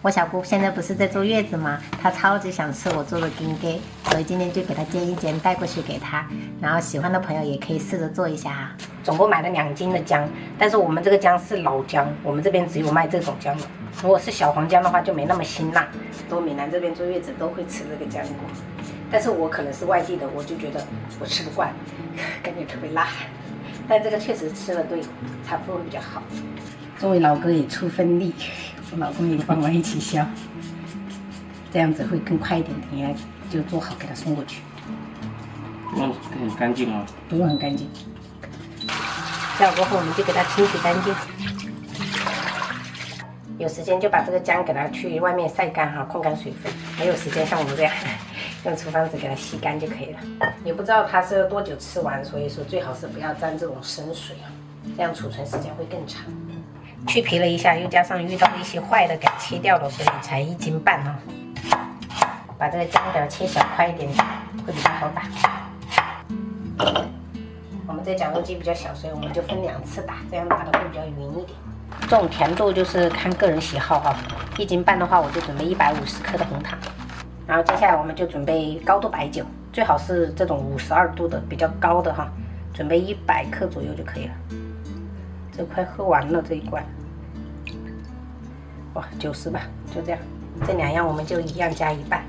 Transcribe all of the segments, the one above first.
我小姑现在不是在坐月子吗？她超级想吃我做的金桔，所以今天就给她煎一煎带过去给她，然后喜欢的朋友也可以试着做一下哈。总共买了2斤的姜，但是我们这个姜是老姜，我们这边只有卖这种姜的。如果是小黄姜的话，就没那么辛辣。我闽南这边坐月子都会吃这个姜果，但是我可能是外地的，我就觉得我吃不惯，感觉特别辣。但这个确实吃了对产妇会比较好。作为老哥也出分力，我老公也帮我一起削，这样子会更快一点，等下就做好给他送过去。不用很干净哦，不用很干净。这样过后我们就给它清洗干净。有时间就把这个姜给它去外面晒干哈，控干水分。没有时间像我们这样用厨房纸给它吸干就可以了。也不知道它是多久吃完，所以说最好是不要沾这种生水啊，这样储存时间会更长。去皮了一下，又加上遇到一些坏的给它切掉了，所以才1斤半啊。把这个姜给它切小块一点，会比较好打。我们这绞肉机比较小，所以我们就分2次打，这样打的会比较匀一点。这种甜度就是看个人喜好哈。1斤半的话，我就准备150克的红糖。然后接下来我们就准备高度白酒，最好是这种52度的比较高的哈，准备100克左右就可以了。这快喝完了这一罐，哇，90吧，就这样。这2样我们就一样加1半，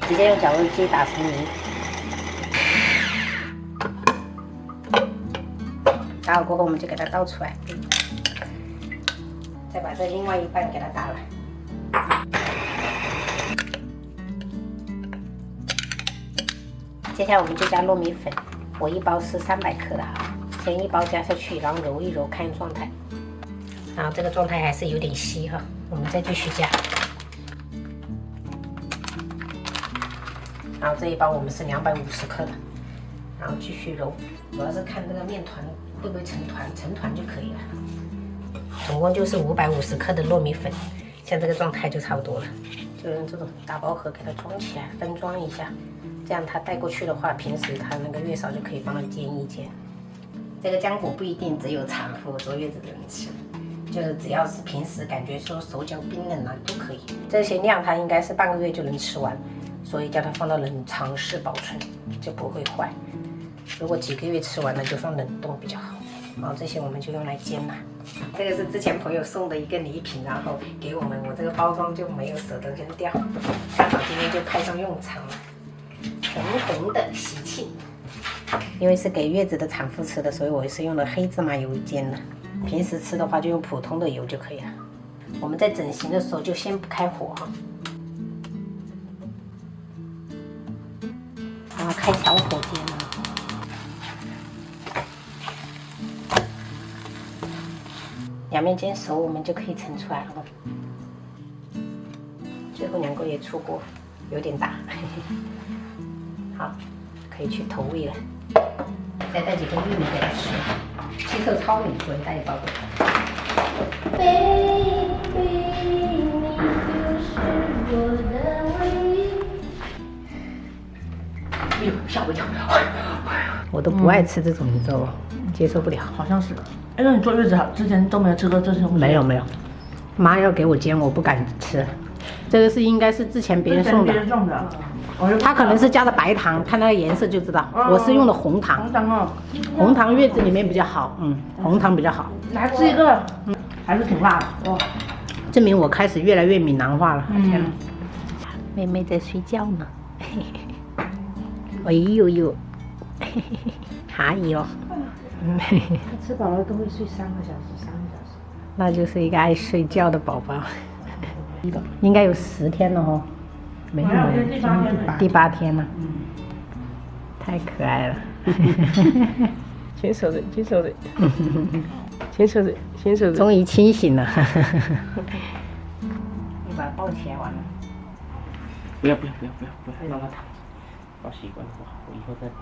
直接用绞肉机打成泥。打好过后，我们就给它倒出来，再把这另外1半给它打来。接下来我们就加糯米粉，我1包是300克的哈，先1包加下去，然后揉一揉看状态。然后这个状态还是有点稀哈，我们再继续加。然后这一包我们是250克的，然后继续揉，主要是看这个面团会不会成团，成团就可以了。总共就是550克的糯米粉，像这个状态就差不多了。就用这种大包盒给它装起来，分装一下，这样它带过去的话，平时它那个月嫂就可以帮它煎一煎。这个浆果不一定只有产妇坐月子的人吃，就是只要是平时感觉说手脚冰冷啊都可以。这些量它应该是半个月就能吃完，所以叫它放到冷藏室保存就不会坏。如果几个月吃完了就放冷冻比较好。然后这些我们就用来煎了。这个是之前朋友送的一个礼品，然后给我们，我这个包装就没有舍得扔掉，刚好今天就派上用场了。红红的喜庆，因为是给月子的产妇吃的，所以我是用的黑芝麻油煎的。平时吃的话就用普通的油就可以了。我们在整形的时候就先不开火哈，然后开小火煎了。两面煎熟，我们就可以盛出来了。最后2个也出锅，有点大。好，可以去投喂了。再带几个玉米给它吃，七色糙米，所以带一包给它。Baby， 你就是我的唯一。哎呦，吓我一跳！我都不爱吃这种，你知道吗？接受不了。好像是。哎，那你坐月子之前都没有吃过这些东西？没有没有，妈要给我煎，我不敢吃。这个是应该是之前别人送的。它可能是加的白糖，看那个颜色就知道。我是用的红糖。红糖哦，红糖月子里面比较好，红糖比较好。来吃一个，还是挺辣的哦。证明我开始越来越闽南话了。天哪，妹妹在睡觉呢。哎呦呦，还有。吃饱了都会睡3个小时，3个小时。那就是一个爱睡觉的宝宝。应该有10天了哦。没有，第8天了。太可爱了。牵手的，牵手的，牵手的，牵手的。终于清醒了。你把它抱起来完了。不要，让它躺着。抱习惯不好，我以后再抱。